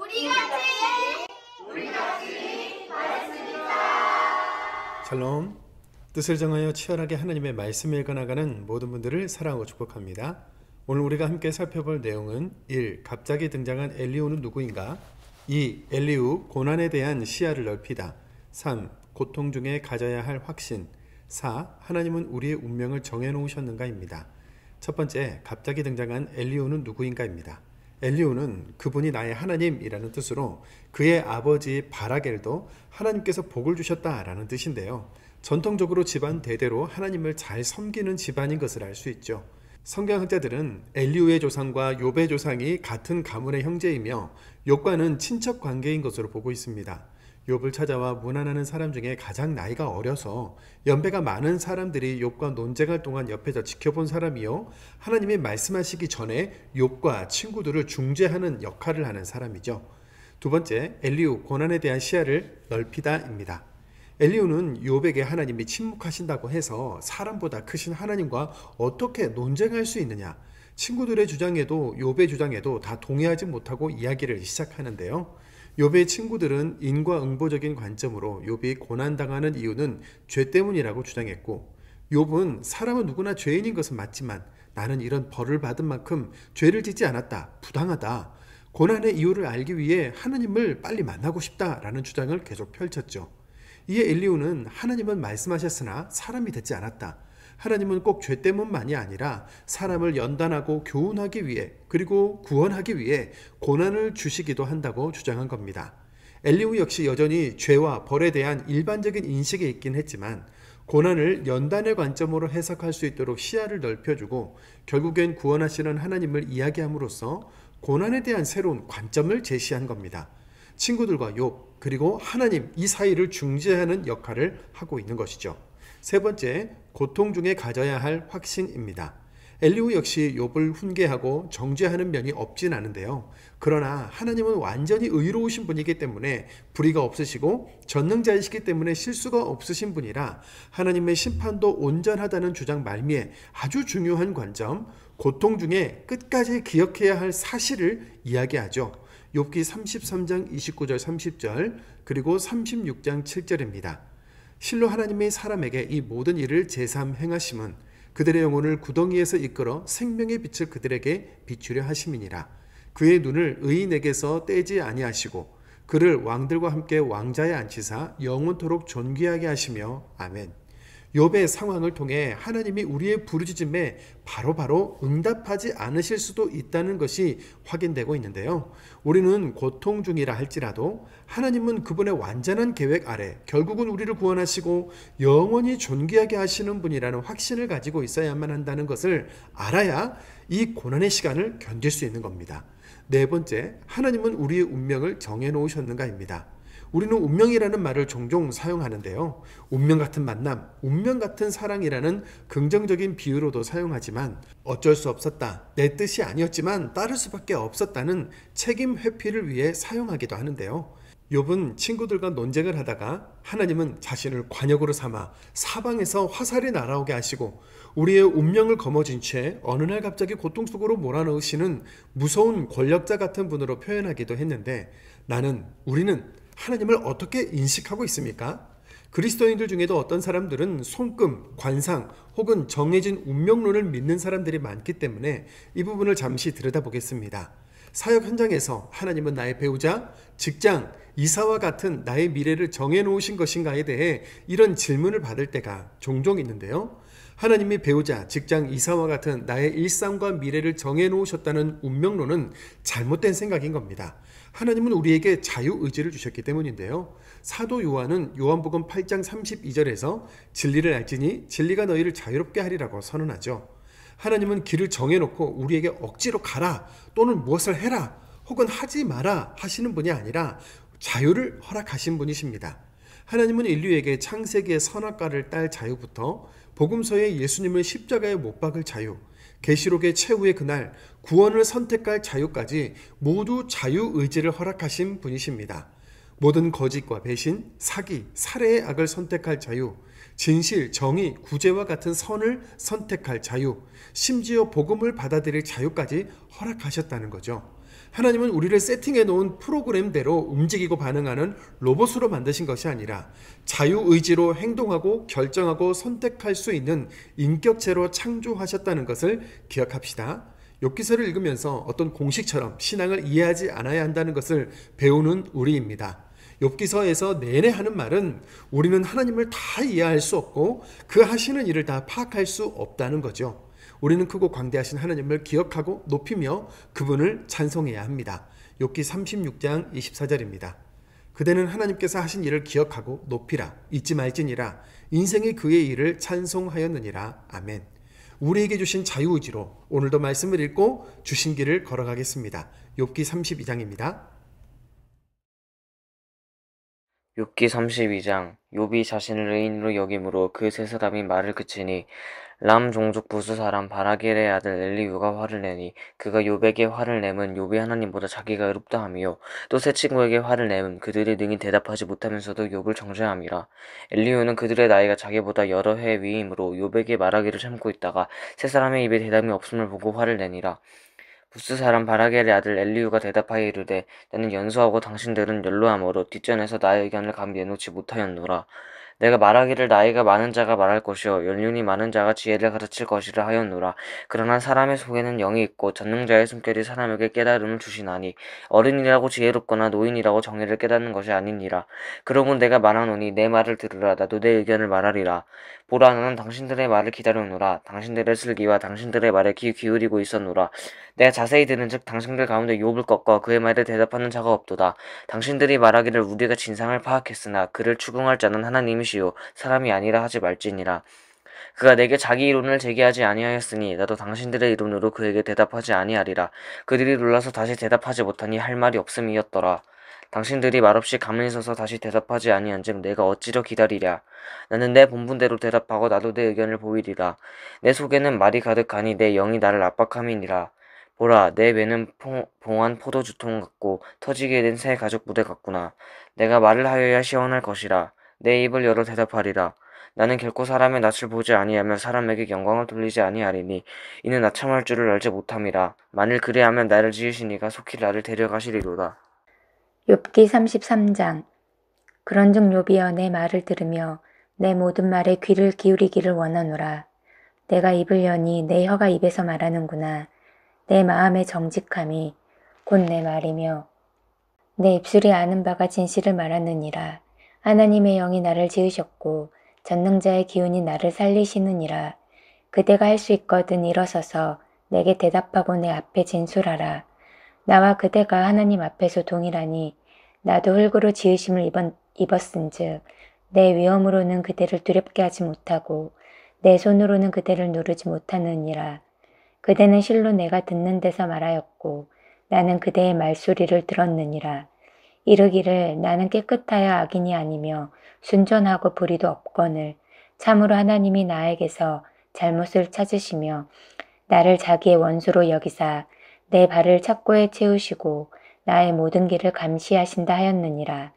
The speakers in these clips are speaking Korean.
우리 같이 바랬습니다. 샬롬. 뜻을 정하여 치열하게 하나님의 말씀을 읽어나가는 모든 분들을 사랑하고 축복합니다. 오늘 우리가 함께 살펴볼 내용은 1. 갑자기 등장한 엘리후는 누구인가? 2. 엘리후 고난에 대한 시야를 넓히다. 3. 고통 중에 가져야 할 확신. 4. 하나님은 우리의 운명을 정해놓으셨는가입니다. 첫 번째, 갑자기 등장한 엘리후는 누구인가입니다. 엘리후는 그분이 나의 하나님이라는 뜻으로 그의 아버지 바라겔도 하나님께서 복을 주셨다라는 뜻인데요. 전통적으로 집안 대대로 하나님을 잘 섬기는 집안인 것을 알 수 있죠. 성경학자들은 엘리후의 조상과 욥의 조상이 같은 가문의 형제이며 욥과는 친척 관계인 것으로 보고 있습니다. 욥을 찾아와 문안하는 사람 중에 가장 나이가 어려서 연배가 많은 사람들이 욥과 논쟁할 동안 옆에서 지켜본 사람이요, 하나님이 말씀하시기 전에 욥과 친구들을 중재하는 역할을 하는 사람이죠. 두 번째, 엘리후 고난에 대한 시야를 넓히다입니다. 엘리후는 욥에게 하나님이 침묵하신다고 해서 사람보다 크신 하나님과 어떻게 논쟁할 수 있느냐, 친구들의 주장에도 욥의 주장에도 다 동의하지 못하고 이야기를 시작하는데요. 욥의 친구들은 인과응보적인 관점으로 욥이 고난당하는 이유는 죄 때문이라고 주장했고, 욥은 사람은 누구나 죄인인 것은 맞지만 나는 이런 벌을 받은 만큼 죄를 짓지 않았다, 부당하다, 고난의 이유를 알기 위해 하나님을 빨리 만나고 싶다라는 주장을 계속 펼쳤죠. 이에 엘리후는 하나님은 말씀하셨으나 사람이 듣지 않았다, 하나님은 꼭 죄 때문만이 아니라 사람을 연단하고 교훈하기 위해, 그리고 구원하기 위해 고난을 주시기도 한다고 주장한 겁니다. 엘리후 역시 여전히 죄와 벌에 대한 일반적인 인식이 있긴 했지만 고난을 연단의 관점으로 해석할 수 있도록 시야를 넓혀주고 결국엔 구원하시는 하나님을 이야기함으로써 고난에 대한 새로운 관점을 제시한 겁니다. 친구들과 욥, 그리고 하나님, 이 사이를 중재하는 역할을 하고 있는 것이죠. 세 번째, 고통 중에 가져야 할 확신입니다. 엘리후 역시 욥을 훈계하고 정죄하는 면이 없진 않은데요. 그러나 하나님은 완전히 의로우신 분이기 때문에 불의가 없으시고 전능자이시기 때문에 실수가 없으신 분이라 하나님의 심판도 온전하다는 주장 말미에 아주 중요한 관점, 고통 중에 끝까지 기억해야 할 사실을 이야기하죠. 욥기 33장 29절 30절 그리고 36장 7절입니다. 실로 하나님의 사람에게 이 모든 일을 제삼 행하심은 그들의 영혼을 구덩이에서 이끌어 생명의 빛을 그들에게 비추려 하심이니라. 그의 눈을 의인에게서 떼지 아니하시고 그를 왕들과 함께 왕자에 앉히사 영원토록 존귀하게 하시며 아멘. 욥의 상황을 통해 하나님이 우리의 부르짖음에 바로바로 응답하지 않으실 수도 있다는 것이 확인되고 있는데요. 우리는 고통 중이라 할지라도 하나님은 그분의 완전한 계획 아래 결국은 우리를 구원하시고 영원히 존귀하게 하시는 분이라는 확신을 가지고 있어야만 한다는 것을 알아야 이 고난의 시간을 견딜 수 있는 겁니다. 네 번째, 하나님은 우리의 운명을 정해놓으셨는가입니다. 우리는 운명이라는 말을 종종 사용하는데요. 운명 같은 만남, 운명 같은 사랑이라는 긍정적인 비유로도 사용하지만 어쩔 수 없었다, 내 뜻이 아니었지만 따를 수밖에 없었다는 책임 회피를 위해 사용하기도 하는데요. 욥은 친구들과 논쟁을 하다가 하나님은 자신을 관역으로 삼아 사방에서 화살이 날아오게 하시고 우리의 운명을 거머쥔 채 어느 날 갑자기 고통 속으로 몰아넣으시는 무서운 권력자 같은 분으로 표현하기도 했는데, 우리는 하나님을 어떻게 인식하고 있습니까? 그리스도인들 중에도 어떤 사람들은 손금, 관상 혹은 정해진 운명론을 믿는 사람들이 많기 때문에 이 부분을 잠시 들여다보겠습니다. 사역 현장에서 하나님은 나의 배우자, 직장, 이사와 같은 나의 미래를 정해놓으신 것인가에 대해 이런 질문을 받을 때가 종종 있는데요. 하나님이 배우자, 직장, 이사와 같은 나의 일상과 미래를 정해놓으셨다는 운명론은 잘못된 생각인 겁니다. 하나님은 우리에게 자유의지를 주셨기 때문인데요. 사도 요한은 요한복음 8장 32절에서 진리를 알지니 진리가 너희를 자유롭게 하리라고 선언하죠. 하나님은 길을 정해놓고 우리에게 억지로 가라 또는 무엇을 해라 혹은 하지 마라 하시는 분이 아니라 자유를 허락하신 분이십니다. 하나님은 인류에게 창세기의 선악과를 딸 자유부터 복음서의 예수님을 십자가에 못 박을 자유, 계시록의 최후의 그날 구원을 선택할 자유까지 모두 자유의지를 허락하신 분이십니다. 모든 거짓과 배신, 사기, 살해의 악을 선택할 자유, 진실, 정의, 구제와 같은 선을 선택할 자유, 심지어 복음을 받아들일 자유까지 허락하셨다는 거죠. 하나님은 우리를 세팅해 놓은 프로그램대로 움직이고 반응하는 로봇으로 만드신 것이 아니라 자유의지로 행동하고 결정하고 선택할 수 있는 인격체로 창조하셨다는 것을 기억합시다. 욥기서를 읽으면서 어떤 공식처럼 신앙을 이해하지 않아야 한다는 것을 배우는 우리입니다. 욥기서에서 내내 하는 말은 우리는 하나님을 다 이해할 수 없고 그 하시는 일을 다 파악할 수 없다는 거죠. 우리는 크고 광대하신 하나님을 기억하고 높이며 그분을 찬송해야 합니다. 욥기 36장 24절입니다. 그대는 하나님께서 하신 일을 기억하고 높이라 잊지 말지니라 인생이 그의 일을 찬송하였느니라. 아멘. 우리에게 주신 자유의지로 오늘도 말씀을 읽고 주신 길을 걸어가겠습니다. 욥기 32장입니다. 욥기 32장. 욥이 자신을 의인으로 여김으로 그 세 사람이 말을 그치니 람 종족 부스 사람 바라겔의 아들 엘리후가 화를 내니 그가 욥에게 화를 내면 욥이 하나님보다 자기가 의롭다 하며 또 세 친구에게 화를 내면 그들이 능히 대답하지 못하면서도 욥을 정죄함이라. 엘리후는 그들의 나이가 자기보다 여러 해 위이므로 욥에게 말하기를 참고 있다가 세 사람의 입에 대답이 없음을 보고 화를 내니라. 부스 사람 바라겔의 아들 엘리후가 대답하여 이르되 나는 연소하고 당신들은 연로함으로 뒷전에서 나의 의견을 감히 내놓지 못하였노라. 내가 말하기를 나이가 많은 자가 말할 것이요 연륜이 많은 자가 지혜를 가르칠 것이라 하였노라. 그러나 사람의 속에는 영이 있고 전능자의 숨결이 사람에게 깨달음을 주시나니 어른이라고 지혜롭거나 노인이라고 정의를 깨닫는 것이 아니니라. 그러므로 내가 말하노니 내 말을 들으라. 나도 내 의견을 말하리라. 보라, 나는 당신들의 말을 기다려노라. 당신들의 슬기와 당신들의 말에 귀 기울이고 있었노라. 내가 자세히 들은즉 당신들 가운데 욥을 꺾어 그의 말에 대답하는 자가 없도다. 당신들이 말하기를 우리가 진상을 파악했으나 그를 추궁할 자는 하나님이시요 사람이 아니라 하지 말지니라. 그가 내게 자기 이론을 제기하지 아니하였으니 나도 당신들의 이론으로 그에게 대답하지 아니하리라. 그들이 놀라서 다시 대답하지 못하니 할 말이 없음이었더라. 당신들이 말없이 가만히 서서 다시 대답하지 아니한즉 내가 어찌려 기다리랴. 나는 내 본분대로 대답하고 나도 내 의견을 보이리라. 내 속에는 말이 가득하니 내 영이 나를 압박함이니라. 보라, 내 배는 봉한 포도주통 같고 터지게 된 새 가죽 부대 같구나. 내가 말을 하여야 시원할 것이라. 내 입을 열어 대답하리라. 나는 결코 사람의 낯을 보지 아니하며 사람에게 영광을 돌리지 아니하리니 이는 나참할 줄을 알지 못함이라. 만일 그리하면 나를 지으신 이가 속히 나를 데려가시리로다. 욥기 33장. 그런즉 욥이여 내 말을 들으며 내 모든 말에 귀를 기울이기를 원하노라. 내가 입을 여니 내 혀가 입에서 말하는구나. 내 마음의 정직함이 곧 내 말이며 내 입술이 아는 바가 진실을 말하느니라. 하나님의 영이 나를 지으셨고 전능자의 기운이 나를 살리시느니라. 그대가 할 수 있거든 일어서서 내게 대답하고 내 앞에 진술하라. 나와 그대가 하나님 앞에서 동일하니 나도 흙으로 지으심을 입었은즉 내 위엄으로는 그대를 두렵게 하지 못하고 내 손으로는 그대를 누르지 못하느니라. 그대는 실로 내가 듣는 데서 말하였고 나는 그대의 말소리를 들었느니라. 이르기를 나는 깨끗하여 악인이 아니며 순전하고 불의도 없거늘 참으로 하나님이 나에게서 잘못을 찾으시며 나를 자기의 원수로 여기사 내 발을 착고에 채우시고 나의 모든 길을 감시하신다 하였느니라.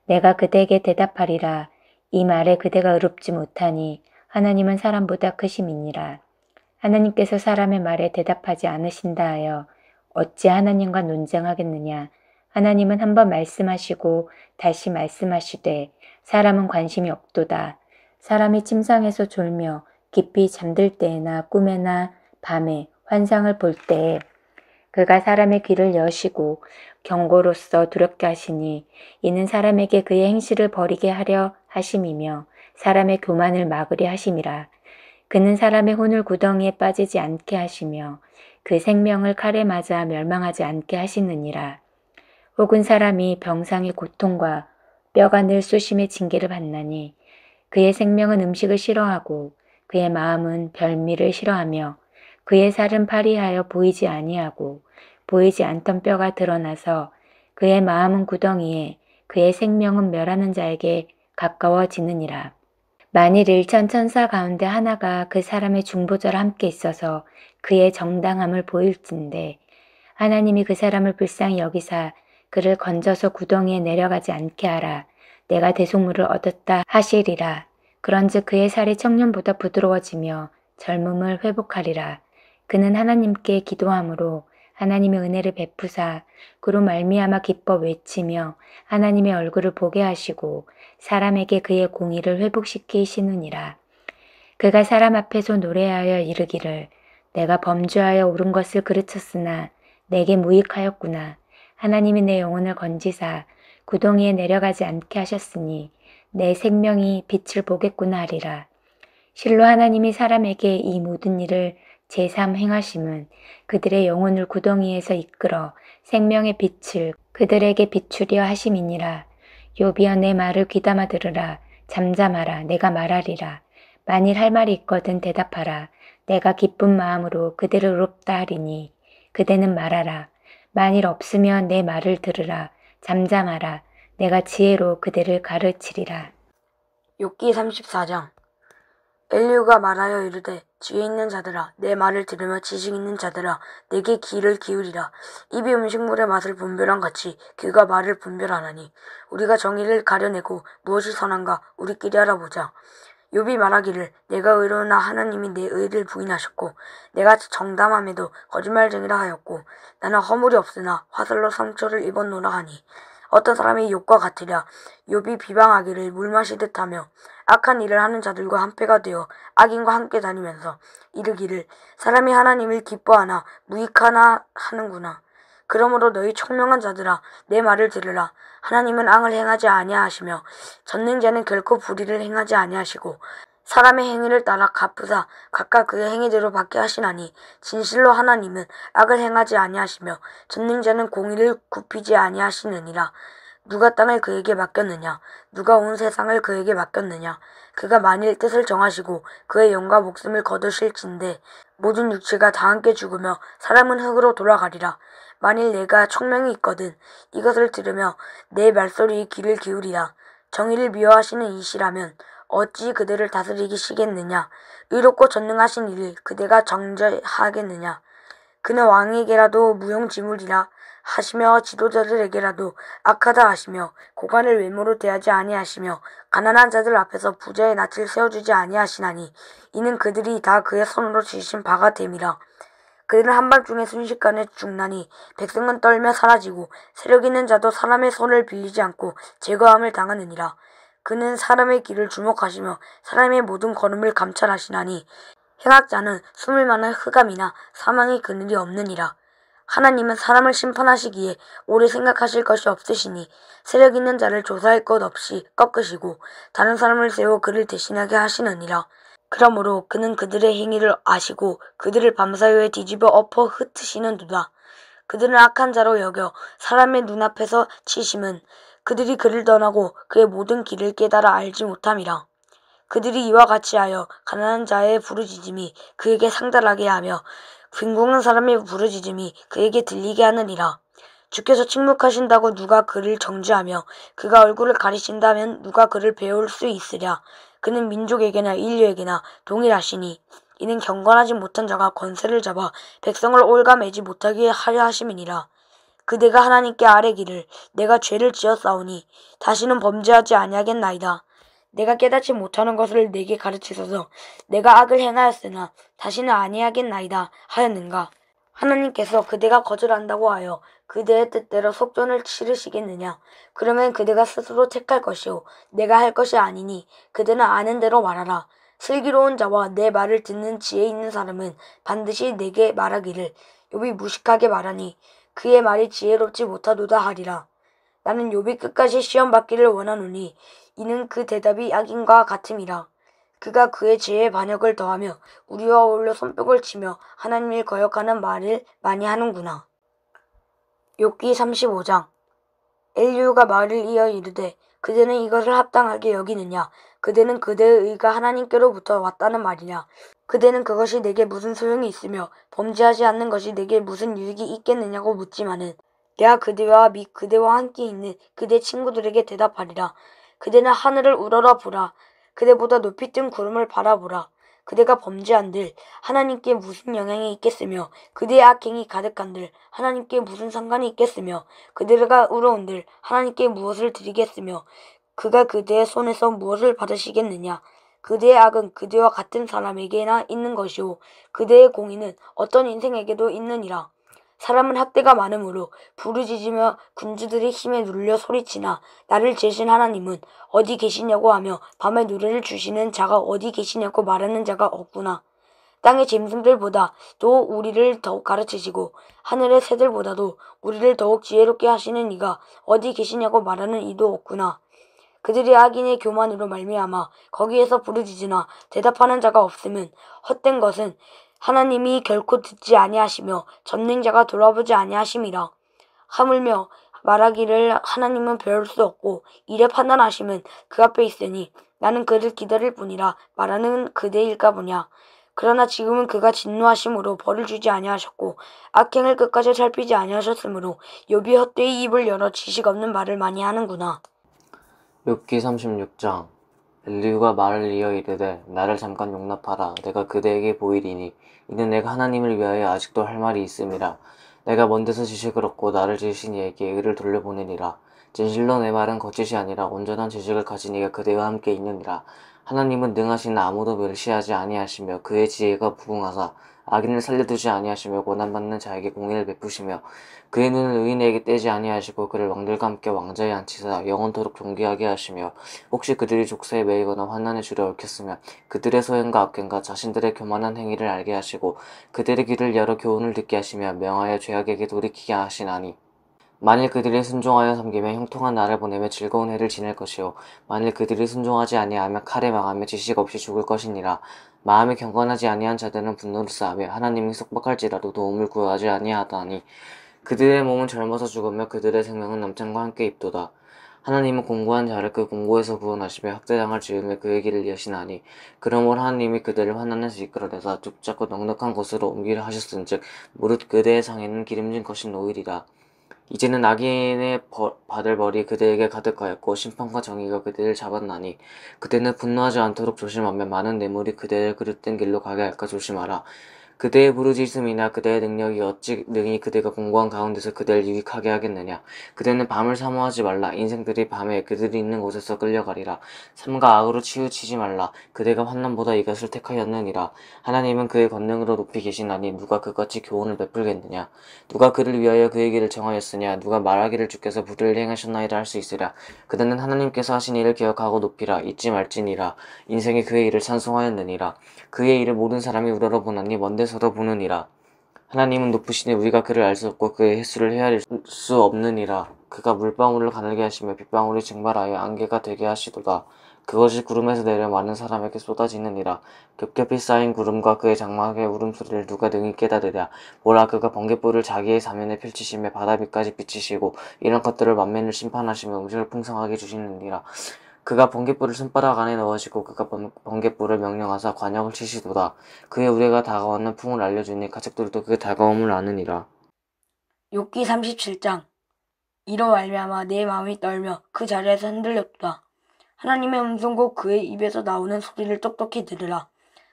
내가 그대에게 대답하리라. 이 말에 그대가 의롭지 못하니 하나님은 사람보다 크심이니라. 하나님께서 사람의 말에 대답하지 않으신다 하여 어찌 하나님과 논쟁하겠느냐. 하나님은 한번 말씀하시고 다시 말씀하시되 사람은 관심이 없도다. 사람이 침상에서 졸며 깊이 잠들 때에나 꿈에나 밤에 환상을 볼 때에 그가 사람의 귀를 여시고 경고로서 두렵게 하시니 이는 사람에게 그의 행실을 버리게 하려 하심이며 사람의 교만을 막으려 하심이라. 그는 사람의 혼을 구덩이에 빠지지 않게 하시며 그 생명을 칼에 맞아 멸망하지 않게 하시느니라. 혹은 사람이 병상의 고통과 뼈가 늘 수심의 징계를 받나니 그의 생명은 음식을 싫어하고 그의 마음은 별미를 싫어하며 그의 살은 파리하여 보이지 아니하고 보이지 않던 뼈가 드러나서 그의 마음은 구덩이에 그의 생명은 멸하는 자에게 가까워지느니라. 만일 1천 천사 가운데 하나가 그 사람의 중보자와 함께 있어서 그의 정당함을 보일진데 하나님이 그 사람을 불쌍히 여기사 그를 건져서 구덩이에 내려가지 않게 하라. 내가 대속물을 얻었다 하시리라. 그런즉 그의 살이 청년보다 부드러워지며 젊음을 회복하리라. 그는 하나님께 기도함으로 하나님의 은혜를 베푸사 그로 말미암아 기뻐 외치며 하나님의 얼굴을 보게 하시고 사람에게 그의 공의를 회복시키시느니라. 그가 사람 앞에서 노래하여 이르기를 내가 범죄하여 옳은 것을 그르쳤으나 내게 무익하였구나. 하나님이 내 영혼을 건지사 구덩이에 내려가지 않게 하셨으니 내 생명이 빛을 보겠구나 하리라. 실로 하나님이 사람에게 이 모든 일을 제3 행하심은 그들의 영혼을 구덩이에서 이끌어 생명의 빛을 그들에게 비추려 하심이니라. 욥이여 내 말을 귀담아 들으라. 잠잠하라. 내가 말하리라. 만일 할 말이 있거든 대답하라. 내가 기쁜 마음으로 그대를 의롭다 하리니 그대는 말하라. 만일 없으면 내 말을 들으라. 잠잠하라. 내가 지혜로 그대를 가르치리라. 욥기 34장. 엘리후가 말하여 이르되 지혜 있는 자들아 내 말을 들으며 지식 있는 자들아 내게 귀를 기울이라. 입이 음식물의 맛을 분별한 같이 귀가 말을 분별하나니 우리가 정의를 가려내고 무엇이 선한가 우리끼리 알아보자. 욥이 말하기를 내가 의로우나 하나님이 내 의를 부인하셨고 내가 정담함에도 거짓말쟁이라 하였고 나는 허물이 없으나 화살로 상처를 입었노라 하니 어떤 사람이 욥과 같으랴. 욥이 비방하기를 물 마시듯 하며 악한 일을 하는 자들과 한패가 되어 악인과 함께 다니면서 이르기를 사람이 하나님을 기뻐하나 무익하나 하는구나. 그러므로 너희 총명한 자들아 내 말을 들으라. 하나님은 앙을 행하지 아니하시며 전능자는 결코 불의를 행하지 아니하시고 사람의 행위를 따라 갚으사 각각 그의 행위대로 받게 하시나니 진실로 하나님은 악을 행하지 아니하시며 전능자는 공의를 굽히지 아니하시느니라. 누가 땅을 그에게 맡겼느냐? 누가 온 세상을 그에게 맡겼느냐? 그가 만일 뜻을 정하시고 그의 영과 목숨을 거두실진대 모든 육체가 다 함께 죽으며 사람은 흙으로 돌아가리라. 만일 내가 총명이 있거든 이것을 들으며 내 말소리에 귀를 기울이라. 정의를 미워하시는 이시라면 어찌 그들을 다스리시겠느냐? 의롭고 전능하신 이를 그대가 정죄하겠느냐? 그는 왕에게라도 무용지물이라 하시며 지도자들에게라도 악하다 하시며 고관을 외모로 대하지 아니하시며 가난한 자들 앞에서 부자의 낯을 세워주지 아니하시나니 이는 그들이 다 그의 손으로 지으신 바가 됨이라. 그들은 한밤중에 순식간에 죽나니 백성은 떨며 사라지고 세력 있는 자도 사람의 손을 빌리지 않고 제거함을 당하느니라. 그는 사람의 길을 주목하시며 사람의 모든 걸음을 감찰하시나니 행악자는 숨을 만한 흑암이나 사망의 그늘이 없느니라. 하나님은 사람을 심판하시기에 오래 생각하실 것이 없으시니 세력 있는 자를 조사할 것 없이 꺾으시고 다른 사람을 세워 그를 대신하게 하시느니라. 그러므로 그는 그들의 행위를 아시고 그들을 밤사이에 뒤집어 엎어 흩으시는도다. 그들은 악한 자로 여겨 사람의 눈앞에서 치심은 그들이 그를 떠나고 그의 모든 길을 깨달아 알지 못함이라. 그들이 이와 같이 하여 가난한 자의 부르짖음이 그에게 상달하게 하며 빈궁한 사람의 부르짖음이 그에게 들리게 하느니라. 주께서 침묵하신다고 누가 그를 정죄하며 그가 얼굴을 가리신다면 누가 그를 배울 수 있으랴. 그는 민족에게나 인류에게나 동일하시니 이는 경건하지 못한 자가 권세를 잡아 백성을 올가매지 못하게 하려 하심이니라. 그대가 하나님께 아뢰기를 내가 죄를 지었사오니 다시는 범죄하지 아니하겠나이다. 내가 깨닫지 못하는 것을 내게 가르치소서. 내가 악을 행하였으나 다시는 아니하겠나이다 하였는가. 하나님께서 그대가 거절한다고 하여 그대의 뜻대로 속전을 치르시겠느냐. 그러면 그대가 스스로 택할 것이요 내가 할 것이 아니니 그대는 아는 대로 말하라. 슬기로운 자와 내 말을 듣는 지혜 있는 사람은 반드시 내게 말하기를 욥이 무식하게 말하니 그의 말이 지혜롭지 못하도다 하리라. 나는 욥이 끝까지 시험받기를 원하노니 이는 그 대답이 악인과 같음이라. 그가 그의 죄의 반역을 더하며 우리와 어울려 손뼉을 치며 하나님을 거역하는 말을 많이 하는구나. 욥기 35장. 엘리후가 말을 이어 이르되 그대는 이것을 합당하게 여기느냐. 그대는 그대의 의가 하나님께로부터 왔다는 말이냐. 그대는 그것이 내게 무슨 소용이 있으며 범죄하지 않는 것이 내게 무슨 유익이 있겠느냐고 묻지만은 내가 그대와 및 그대와 함께 있는 그대 친구들에게 대답하리라. 그대는 하늘을 우러러 보라. 그대보다 높이 뜬 구름을 바라보라. 그대가 범죄한들 하나님께 무슨 영향이 있겠으며 그대의 악행이 가득한들 하나님께 무슨 상관이 있겠으며 그대가 의로운들 하나님께 무엇을 드리겠으며 그가 그대의 손에서 무엇을 받으시겠느냐. 그대의 악은 그대와 같은 사람에게나 있는 것이요 그대의 공의는 어떤 인생에게도 있느니라. 사람은 학대가 많으므로 부르짖으며 군주들의 힘에 눌려 소리치나 나를 지으신 하나님은 어디 계시냐고 하며 밤에 노래를 주시는 자가 어디 계시냐고 말하는 자가 없구나. 땅의 짐승들보다 또 우리를 더욱 가르치시고 하늘의 새들보다도 우리를 더욱 지혜롭게 하시는 이가 어디 계시냐고 말하는 이도 없구나. 그들이 악인의 교만으로 말미암아 거기에서 부르짖으나 대답하는 자가 없음은 헛된 것은 하나님이 결코 듣지 아니하시며 전능자가 돌아보지 아니하심이라. 하물며 말하기를 하나님은 배울 수 없고 이래 판단하심은 그 앞에 있으니 나는 그를 기다릴 뿐이라 말하는 그대일까 보냐. 그러나 지금은 그가 진노하심으로 벌을 주지 아니하셨고 악행을 끝까지 살피지 아니하셨으므로 욥이 헛되이 입을 열어 지식 없는 말을 많이 하는구나. 욥기 36장 엘리후가 말을 이어 이르되 나를 잠깐 용납하라. 내가 그대에게 보이리니 이는 내가 하나님을 위하여 아직도 할 말이 있음이라. 내가 먼 데서 지식을 얻고 나를 지으신 이에게 의를 돌려보내리라. 진실로 내 말은 거짓이 아니라 온전한 지식을 가진 이가 그대와 함께 있느니라. 하나님은 능하신 아무도 멸시하지 아니하시며 그의 지혜가 부응하사 악인을 살려두지 아니하시며 고난받는 자에게 공의를 베푸시며 그의 눈을 의인에게 떼지 아니하시고 그를 왕들과 함께 왕자에 앉히사 영원토록 존귀하게 하시며 혹시 그들이 족쇄에 매이거나 환난의 줄에 얽혔으면 그들의 소행과 악행과 자신들의 교만한 행위를 알게 하시고 그들의 귀를 열어 교훈을 듣게 하시며 명하여 죄악에게 돌이키게 하시나니 만일 그들이 순종하여 섬기며 형통한 날을 보내며 즐거운 해를 지낼 것이요 만일 그들이 순종하지 아니하며 칼에 망하며 지식 없이 죽을 것이니라. 마음이 경건하지 아니한 자들은 분노를 쌓으며 하나님이 속박할지라도 도움을 구하지 아니하다니 그들의 몸은 젊어서 죽으며 그들의 생명은 남창과 함께 입도다. 하나님은 공고한 자를 그 공고에서 구원하시며 학대당할 지음에 그의 길을 여시나니 그러므로 하나님이 그들을 환난에서 이끌어내사 좁작고 넉넉한 곳으로 옮기려 하셨은즉 무릇 그대의 상에는 기름진 것이 놓이리라. 이제는 악인의 받을 벌이 그대에게 가득하였고 심판과 정의가 그대를 잡았나니 그대는 분노하지 않도록 조심하며 많은 뇌물이 그대를 그릇된 길로 가게 할까 조심하라. 그대의 부르짖음이나 그대의 능력이 어찌 능히 그대가 공고한 가운데서 그대를 유익하게 하겠느냐. 그대는 밤을 사모하지 말라. 인생들이 밤에 그들이 있는 곳에서 끌려가리라. 삼가 악으로 치우치지 말라. 그대가 환난보다 이것을 택하였느니라. 하나님은 그의 권능으로 높이 계시나니 누가 그같이 교훈을 베풀겠느냐. 누가 그를 위하여 그의 길을 정하였으냐. 누가 말하기를 주께서 불의를 행하셨나이다 할 수 있으랴. 그대는 하나님께서 하신 일을 기억하고 높이라. 잊지 말지니라. 인생이 그의 일을 찬송하였느니라. 그의 일을 모든 사람이 우러러 보나니 먼 데서도 보느니라. 하나님은 높으시니 우리가 그를 알 수 없고 그의 횟수를 헤아릴 수 없느니라. 그가 물방울을 가늘게 하시며 빗방울이 증발하여 안개가 되게 하시도다. 그것이 구름에서 내려 많은 사람에게 쏟아지느니라. 겹겹이 쌓인 구름과 그의 장막의 울음소리를 누가 능히 깨달으랴. 보라, 그가 번갯불을 자기의 사면에 펼치시며 바다 밑까지 비치시고 이런 것들을 만면을 심판하시며 음식을 풍성하게 주시느니라. 그가 번갯불을 손바닥 안에 넣으시고 그가 번갯불을 명령하사 관역을 치시도다. 그의 우레가 다가오는 풍을 알려주니 가축들도 그 다가옴을 아느니라. 욥기 37장. 이로 말미암아 내 마음이 떨며 그 자리에서 흔들렸도다. 하나님의 음성과 그의 입에서 나오는 소리를 똑똑히 들으라.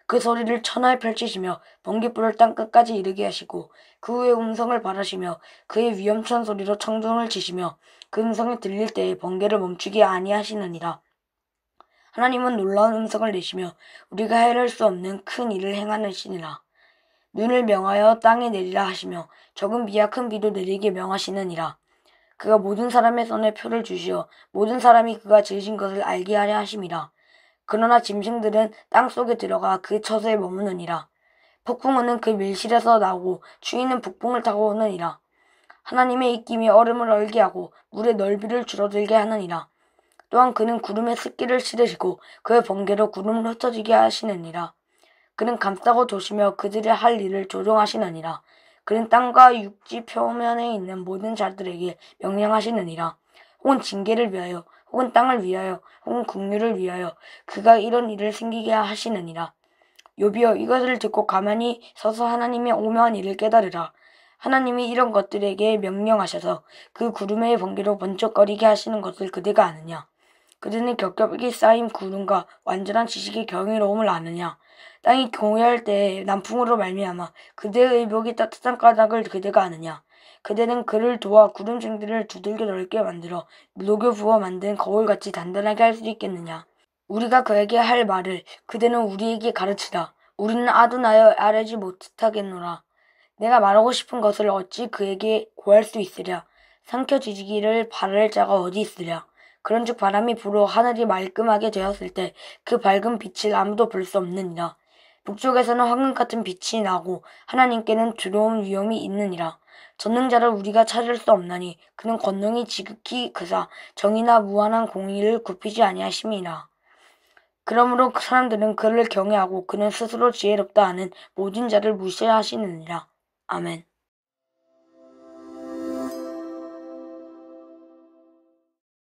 그 소리를 천하에 펼치시며 번갯불을 땅끝까지 이르게 하시고 그 후에 음성을 바라시며 그의 위엄찬 소리로 청중을 치시며 그 음성이 들릴 때에 번개를 멈추게 아니하시느니라. 하나님은 놀라운 음성을 내시며 우리가 헤아릴 수 없는 큰 일을 행하시니라. 눈을 명하여 땅에 내리라 하시며 적은 비와 큰 비도 내리게 명하시느니라. 그가 모든 사람의 손에 표를 주시어 모든 사람이 그가 지으신 것을 알게 하려 하심이라. 그러나 짐승들은 땅속에 들어가 그 처소에 머무느니라. 폭풍우는 그 밀실에서 나오고 추위는 북풍을 타고 오느니라. 하나님의 입김이 얼음을 얼게 하고 물의 넓이를 줄어들게 하느니라. 또한 그는 구름에 습기를 실으시고 그의 번개로 구름을 흩어지게 하시느니라. 그는 감싸고 도시며 그들의 할 일을 조종하시느니라. 그는 땅과 육지 표면에 있는 모든 자들에게 명령하시느니라. 혹은 징계를 위하여 혹은 땅을 위하여 혹은 국류를 위하여 그가 이런 일을 생기게 하시느니라. 욥이여, 이것을 듣고 가만히 서서 하나님의 오묘한 일을 깨달으라. 하나님이 이런 것들에게 명령하셔서 그 구름의 번개로 번쩍거리게 하시는 것을 그대가 아느냐. 그대는 겹겹이 쌓인 구름과 완전한 지식의 경이로움을 아느냐. 땅이 공회할 때에 남풍으로 말미암아 그대의 의복이 따뜻한 까닭을 그대가 아느냐. 그대는 그를 도와 구름생들을 두들겨 넓게 만들어 녹여 부어 만든 거울같이 단단하게 할 수 있겠느냐. 우리가 그에게 할 말을 그대는 우리에게 가르치라. 우리는 아둔하여 알지 못하겠노라. 내가 말하고 싶은 것을 어찌 그에게 고할 수 있으랴. 삼켜지기를 바랄 자가 어디 있으랴. 그런즉 바람이 불어 하늘이 말끔하게 되었을 때 그 밝은 빛을 아무도 볼 수 없느니라. 북쪽에서는 황금 같은 빛이 나고 하나님께는 두려운 위험이 있느니라. 전능자를 우리가 찾을 수 없나니 그는 권능이 지극히 크사 정의나 무한한 공의를 굽히지 아니하심이라. 그러므로 그 사람들은 그를 경외하고 그는 스스로 지혜롭다 하는 모든 자를 무시하시느니라. 아멘.